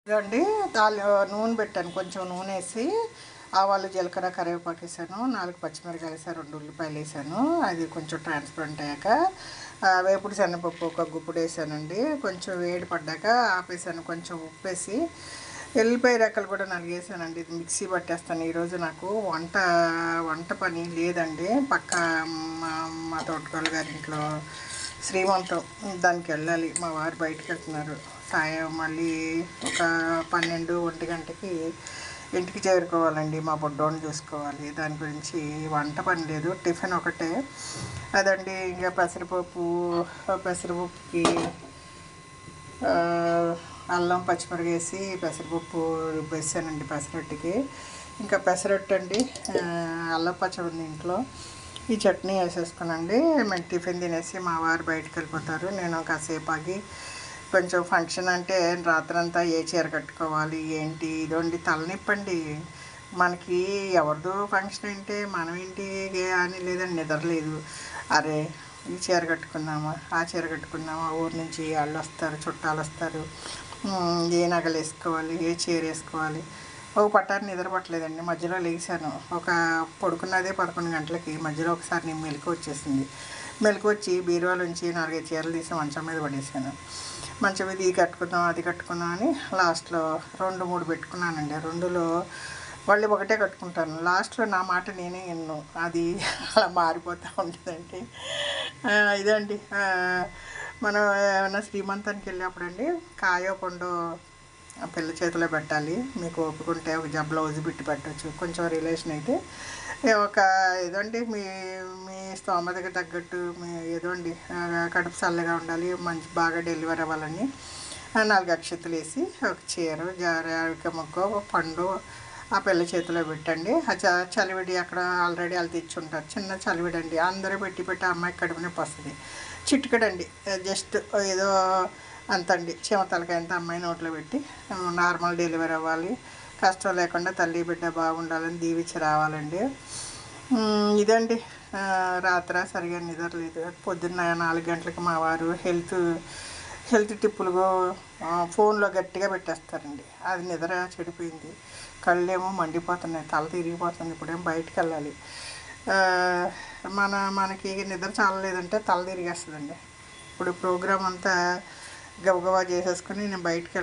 ఇదండి నూనె పెట్టాను, కొంచెం నూనె వేసి ఆవాలు జీలకర్ర కరివేపాకు వేసాను, 4 పచ్చిమిరకాయలు వేసాను, 2 ఉల్లిపాయలు వేసాను. అది కొంచెం ట్రాన్స్పరెంట్ అయ్యాక వేపుడు శనగపప్పు ఒక గుప్పుడు వేసానండి. కొంచెం వేడి పడ్డాక ఆపేసాను, కొంచెం ఉప్పు వేసి ఎల్లిపాయ రెక్కలు కూడా నలిగేసానండి. ఇది మిక్సీ పట్టేస్తాను. ఈరోజు నాకు వంట పని లేదండి. పక్క మా తోటకోళ్ళ గారి ఇంట్లో శ్రీమంతం, దానికి వెళ్ళాలి. మా వారు బయటకు వెళ్తున్నారు. సాయం మళ్ళీ ఒక 12-1 గంటకి ఇంటికి చేరుకోవాలండి. మా బుడ్డోని చూసుకోవాలి. దాని గురించి వంట పని లేదు, టిఫిన్ ఒకటే అదండి. ఇంకా పెసరపప్పుకి అల్లం పచ్చిమిరపకాయ వేసి పెసరపప్పు రుబ్బేసానండి పెసరట్టుకి. ఇంకా పెసరట్టు అండి, అల్లం పచ్చడి ఉంది ఇంట్లో, ఈ చట్నీ వేసేసుకునండి. మేము టిఫిన్ తినేసి మా వారు బయటకు వెళ్ళిపోతారు. నేను కాసేపు ఆగి కొంచెం ఫంక్షన్ అంటే రాత్రంతా ఏ చీర కట్టుకోవాలి ఏంటి ఇదండి తలనొప్పండి. మనకి ఎవరిదో ఫంక్షన్ అంటే మనం ఏంటి అని లేదండి, నిద్రలేదు. అరే ఈ చీర కట్టుకుందామా, ఆ చీర కట్టుకుందామా, ఊరి నుంచి వాళ్ళు వస్తారు, చుట్టాలు వస్తారు, ఏ నగలు వేసుకోవాలి, ఏ చీర వేసుకోవాలి. ఒక పట్టాన్ని నిద్ర పట్టలేదండి. మధ్యలో లేచాను, ఒక పడుకున్నదే 11 గంటలకి. మధ్యలో ఒకసారి నేను మెలకు వచ్చేసింది. మెలకు వచ్చి బీరువాలోంచి 4-5 చీరలు తీసి మంచం మీద పడేసాను. మంచం మీద ఇది కట్టుకుందాం అది కట్టుకుందాం అని లాస్ట్లో 2-3 పెట్టుకున్నానండి. 2లో వాళ్ళు ఒకటే కట్టుకుంటాను. లాస్ట్లో నా మాట నేనే విన్ను, అది అలా మారిపోతూ ఉంటుందండి. ఇదండి. మనం ఏమైనా శ్రీమంతానికి వెళ్ళినప్పుడు అండి కాయో పండు పిల్ల చేతిలో పెట్టాలి. మీకు ఒప్పుకుంటే ఒక బ్లౌజ్ బిట్టి పెట్టచ్చు. కొంచెం రిలేషన్ అయితే ఒక ఏదండి, మీ మీ స్తోమతకి తగ్గట్టు మీ ఏదోండి, కడుపు చల్లగా ఉండాలి, మంచి బాగా డెలివరీ అవ్వాలని 4 అక్షతలు వేసి ఒక చీర జారిక మొక్క ఒక పండు ఆ పిల్ల చేతిలో పెట్టండి. ఆ చలివిడి అక్కడ ఆల్రెడీ వాళ్ళు తెచ్చుంటారు. చిన్న చలివిడి అండి, అందరూ పెట్టి అమ్మాయికి కడుపు నొప్పి వస్తుంది. చిటికడండి, జస్ట్ ఏదో అంతండి, చెమతలకైంత అమ్మాయి నోట్లో పెట్టి నార్మల్ డెలివరీ అవ్వాలి, కష్టం లేకుండా తల్లి బిడ్డ బాగుండాలని దీవించి రావాలండి. ఇదండి. రాత్రి సరిగా నిద్రలేదు. పొద్దున్న 4 గంటలకు మా వారు హెల్త్ టిప్పులు ఫోన్లో గట్టిగా పెట్టేస్తారండి. అది నిద్ర చెడిపోయింది. కళ్ళేమో మండిపోతున్నాయి, తల తిరిగిపోతుంది. ఇప్పుడేమో బయటికి వెళ్ళాలి. మనకి నిద్ర చాలలేదంటే తల తిరిగేస్తుందండి. ఇప్పుడు ప్రోగ్రాం అంతా గబగబా చేసేసుకుని నేను బయటికి